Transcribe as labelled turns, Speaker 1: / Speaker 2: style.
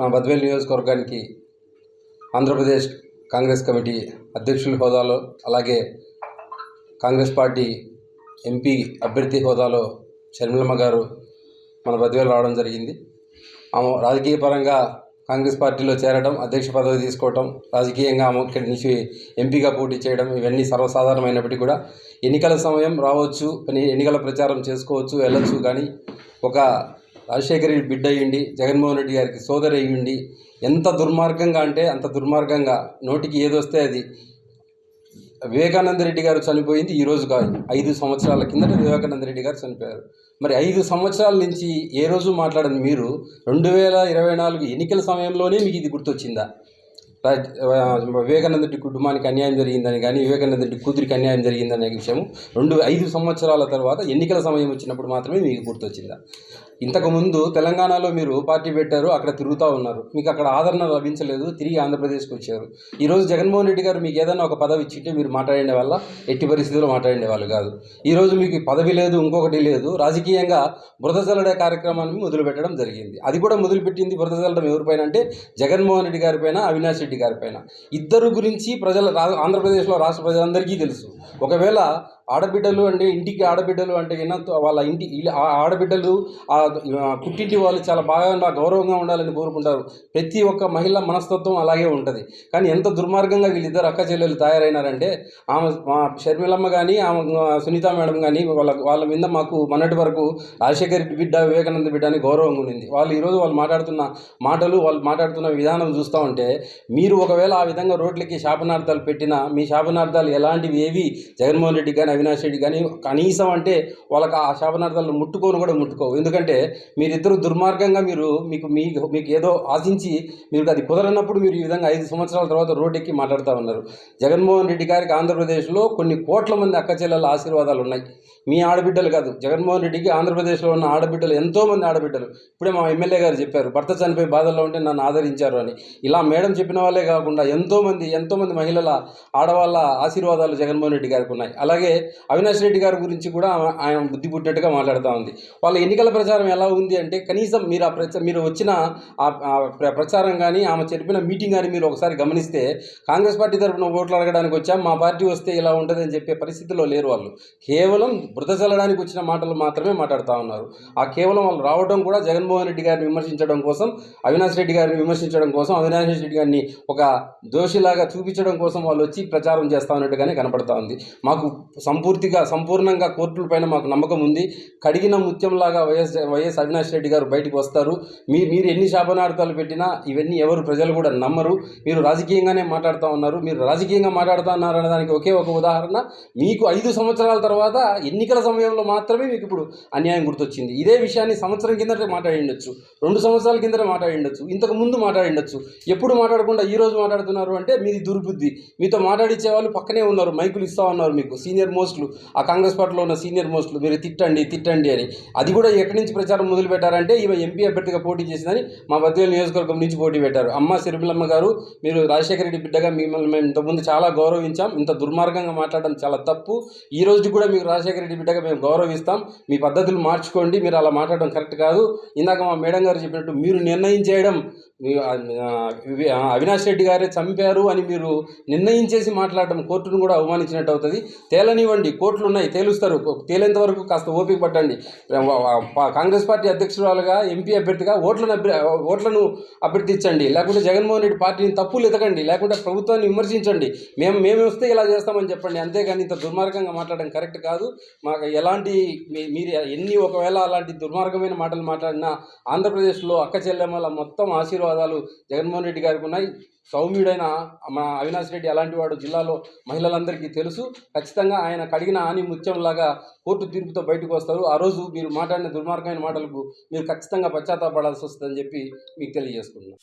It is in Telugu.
Speaker 1: మా బద్వేల్ నియోజకవర్గానికి ఆంధ్రప్రదేశ్ కాంగ్రెస్ కమిటీ అధ్యక్షుల హోదాలో, అలాగే కాంగ్రెస్ పార్టీ ఎంపీ అభ్యర్థి హోదాలో షర్మిలమ్మ గారు మన బద్వేల్ రావడం జరిగింది. ఆమె రాజకీయ పరంగా కాంగ్రెస్ పార్టీలో చేరడం, అధ్యక్ష పదవి తీసుకోవడం, రాజకీయంగా ఆమె ఇక్కడి నుంచి ఎంపీగా పోటీ చేయడం ఇవన్నీ సర్వసాధారణమైనప్పటికీ కూడా ఎన్నికల సమయం రావచ్చు, ఎన్నికల ప్రచారం చేసుకోవచ్చు, వెళ్ళొచ్చు. కానీ ఒక రాజశేఖర రెడ్డి బిడ్డ అయ్యిండి, జగన్మోహన్ రెడ్డి గారికి సోదరి అయ్యిండి, ఎంత దుర్మార్గంగా అంటే అంత దుర్మార్గంగా నోటికి ఏదొస్తే అది. వివేకానంద రెడ్డి గారు చనిపోయింది ఈరోజు కాదు, 5 సంవత్సరాల కిందట వివేకానంద రెడ్డి గారు చనిపోయారు. మరి 5 సంవత్సరాల నుంచి ఏ రోజు మాట్లాడని మీరు 2024 ఎన్నికల సమయంలోనే మీకు ఇది గుర్తొచ్చిందా? వివేకానంద రెడ్డి కుటుంబానికి అన్యాయం జరిగిందని కానీ, వివేకానంద రెడ్డి కూతురికి అన్యాయం జరిగిందనే విషయం 5 సంవత్సరాల తర్వాత ఎన్నికల సమయం వచ్చినప్పుడు మాత్రమే మీకు గుర్తొచ్చిందా? ఇంతకుముందు తెలంగాణలో మీరు పార్టీ పెట్టారు, అక్కడ తిరుగుతూ ఉన్నారు, మీకు అక్కడ ఆదరణ లభించలేదు, తిరిగి ఆంధ్రప్రదేశ్కి వచ్చారు. ఈరోజు జగన్మోహన్ రెడ్డి గారు మీకు ఏదైనా ఒక పదవి ఇచ్చింటే మీరు మాట్లాడే వల్ల ఎట్టి పరిస్థితుల్లో మాట్లాడే వాళ్ళు కాదు. ఈరోజు మీకు పదవి లేదు, ఇంకొకటి లేదు, రాజకీయంగా బురద చల్లడే కార్యక్రమాన్ని మొదలుపెట్టడం జరిగింది. అది కూడా మొదలుపెట్టింది బురద చల్లడం ఎవరిపైన అంటే జగన్మోహన్ రెడ్డి గారిపైన, అవినాష్ రెడ్డి గారిపైన. ఇద్దరు గురించి ఆంధ్రప్రదేశ్లో రాష్ట్ర ప్రజలందరికీ తెలుసు. ఒకవేళ ఆడబిడ్డలు అంటే ఇంటికి ఆడబిడ్డలు అంటే వాళ్ళ ఇంటి ఆడబిడ్డలు పుట్టింటి వాళ్ళు చాలా బాగా గౌరవంగా ఉండాలని కోరుకుంటారు. ప్రతి ఒక్క మహిళ మనస్తత్వం అలాగే ఉంటుంది. కానీ ఎంత దుర్మార్గంగా వీళ్ళిద్దరు అక్క చెల్లెలు తయారైనారంటే, ఆమె షర్మిలమ్మ కానీ, ఆమె సునీత మేడం కానీ వాళ్ళ మీద మాకు మొన్నటి వరకు రాజశేఖర రెడ్డి బిడ్డ, వివేకానంద బిడ్డ అని గౌరవంగా ఉండింది. వాళ్ళు మాట్లాడుతున్న మాటలు, వాళ్ళు మాట్లాడుతున్న విధానం చూస్తూ ఉంటే, మీరు ఒకవేళ ఆ విధంగా రోడ్లకి శాపనార్థాలు పెట్టినా మీ శాపనార్థాలు ఎలాంటివి ఏవి జగన్మోహన్ రెడ్డి కానీ, అవినాష్ రెడ్డి కానీ కనీసం అంటే వాళ్ళకి ఆ శాపనార్థాలను ముట్టుకోవు. ఎందుకంటే మీరిద్దరు దుర్మార్గంగా మీకు ఏదో ఆశించి మీరు అది కుదరనప్పుడు మీరు ఈ విధంగా 5 సంవత్సరాల తర్వాత రోడ్డెక్కి మాట్లాడుతూ ఉన్నారు. జగన్మోహన్ రెడ్డి గారికి ఆంధ్రప్రదేశ్లో కొన్ని కోట్ల మంది అక్క చెల్లెల ఆశీర్వాదాలు ఉన్నాయి. మీ ఆడబిడ్డలు కాదు, జగన్మోహన్ రెడ్డికి ఆంధ్రప్రదేశ్లో ఉన్న ఆడబిడ్డలు ఎంతోమంది ఆడబిడ్డలు. ఇప్పుడే మా ఎమ్మెల్యే గారు చెప్పారు, భర్త చనిపోయి బాధల్లో ఉంటే నన్ను ఆదరించారు అని. ఇలా మేడం చెప్పిన వాళ్ళే కాకుండా ఎంతోమంది మహిళల ఆడవాళ్ళ ఆశీర్వాదాలు జగన్మోహన్ రెడ్డి గారికి ఉన్నాయి. అలాగే అవినాష్ రెడ్డి గారి గురించి కూడా ఆయన బుద్ధి పుట్టినట్టుగా మాట్లాడుతూ ఉంది. వాళ్ళ ఎన్నికల ప్రచారం ఎలా ఉంది అంటే, కనీసం మీరు వచ్చిన ప్రచారం కానీ, ఆమె చెప్పిన మీటింగ్ కానీ మీరు ఒకసారి గమనిస్తే, కాంగ్రెస్ పార్టీ తరఫున ఓట్లు అడగడానికి వచ్చాం, మా పార్టీ వస్తే ఇలా ఉంటుంది అని చెప్పే పరిస్థితిలో లేరు. వాళ్ళు కేవలం బురద చల్లడానికి వచ్చిన మాటలు మాత్రమే మాట్లాడుతూ ఉన్నారు. కేవలం వాళ్ళు రావడం కూడా జగన్మోహన్ రెడ్డి గారిని విమర్శించడం కోసం, అవినాష్ రెడ్డి గారిని విమర్శించడం కోసం, అవినాష్ రెడ్డి గారిని ఒక దోషిలాగా చూపించడం కోసం వాళ్ళు వచ్చి ప్రచారం చేస్తూ ఉన్నట్టుగానే కనపడతా ఉంది. మాకు సంపూర్ణంగా కోర్టుల పైన మాకు నమ్మకం ఉంది. కడిగిన ముత్యంలాగా వైఎస్ అవినాష్ రెడ్డి గారు బయటకు వస్తారు. మీరు ఎన్ని శాపనార్థాలు పెట్టినా ఇవన్నీ ప్రజలు కూడా నమ్మరు. మీరు రాజకీయంగానే మాట్లాడుతూ ఉన్నారు. మీరు రాజకీయంగా మాట్లాడుతూ ఉన్నారనడానికి ఒకే ఒక ఉదాహరణ, మీకు 5 సంవత్సరాల తర్వాత ఎన్నికల సమయంలో మాత్రమే మీకు ఇప్పుడు అన్యాయం గుర్తొచ్చింది. ఇదే విషయాన్ని సంవత్సరం కిందటే మాట్లాడిండొచ్చు, 2 సంవత్సరాల కిందటే మాట్లాడిండొచ్చు, ఇంతకు ముందు మాట్లాడిండొచ్చు. ఎప్పుడు మాట్లాడకుండా ఈరోజు మాట్లాడుతున్నారు అంటే మీది దుర్బుద్ధి. మీతో మాట్లాడించే వాళ్ళు పక్కనే ఉన్నారు, మైకులు ఇస్తూ ఉన్నారు మీకు, సీనియర్ మోస్ట్లు, ఆ కాంగ్రెస్ పార్టీలో ఉన్న సీనియర్ మోస్ట్లు, మీరు తిట్టండి అని. అది కూడా ఎక్కడి నుంచి ప్రచారం మొదలు పెట్టారంటే, ఈమె ఎంపీ అభ్యర్థిగా పోటీ చేసిందని మా బద్వేలు నియోజకవర్గం నుంచి పోటీ పెట్టారు. అమ్మ షర్మిలమ్మ గారు, మీరు రాజశేఖర రెడ్డి బిడ్డగా మిమ్మల్ని మేము ఇంతకుముందు చాలా గౌరవించాం, ఇంత దుర్మార్గంగా మాట్లాడడం చాలా తప్పు. ఈ రోజు కూడా మీకు రాజశేఖర రెడ్డి బిడ్డగా మేము గౌరవిస్తాం, మీ పద్ధతులు మార్చుకోండి, మీరు అలా మాట్లాడడం కరెక్ట్ కాదు. ఇందాక మా మేడం గారు చెప్పినట్టు మీరు నిర్ణయం చేయడం, అవినాష్ రెడ్డి గారే చంపారు అని మీరు నిర్ణయించేసి మాట్లాడడం కోర్టును కూడా అవమానించినట్టు అవుతుంది. తేలనివ్వండి, కోర్టులు ఉన్నాయి, తేలుస్తారు. తేలేంత వరకు కాస్త ఓపిక పట్టండి. కాంగ్రెస్ పార్టీ అధ్యక్షురాలుగా, ఎంపీ అభ్యర్థిగా ఓట్లను అభ్యర్థించండి, లేకుంటే జగన్మోహన్ రెడ్డి పార్టీని తప్పులు ఎతకండి, లేకుంటే ప్రభుత్వాన్ని విమర్శించండి. మేము వస్తే ఇలా చేస్తామని చెప్పండి. అంతేగాని ఇంత దుర్మార్గంగా మాట్లాడడం కరెక్ట్ కాదు. మాకు మీరు ఒకవేళ అలాంటి దుర్మార్గమైన మాటలు మాట్లాడినా ఆంధ్రప్రదేశ్లో అక్క చెల్లెమ్మల మొత్తం ఆశీర్వాదాలు జగన్మోహన్ రెడ్డి గారికి ఉన్నాయి. సౌమ్యుడైన మా అవినాష్ రెడ్డి అలాంటి వాడు జిల్లాలో మహిళలందరికీ తెలుసు. ఖచ్చితంగా ఆయన కడిగిన ఆని ముత్యంలాగా కోర్టు తీర్పుతో బయటకు వస్తారు. ఆ రోజు మీరు మాట్లాడిన దుర్మార్గమైన మాటలకు మీరు ఖచ్చితంగా పశ్చాత్తాపడాల్సి వస్తుందని చెప్పి మీకు తెలియజేసుకుంటున్నాను.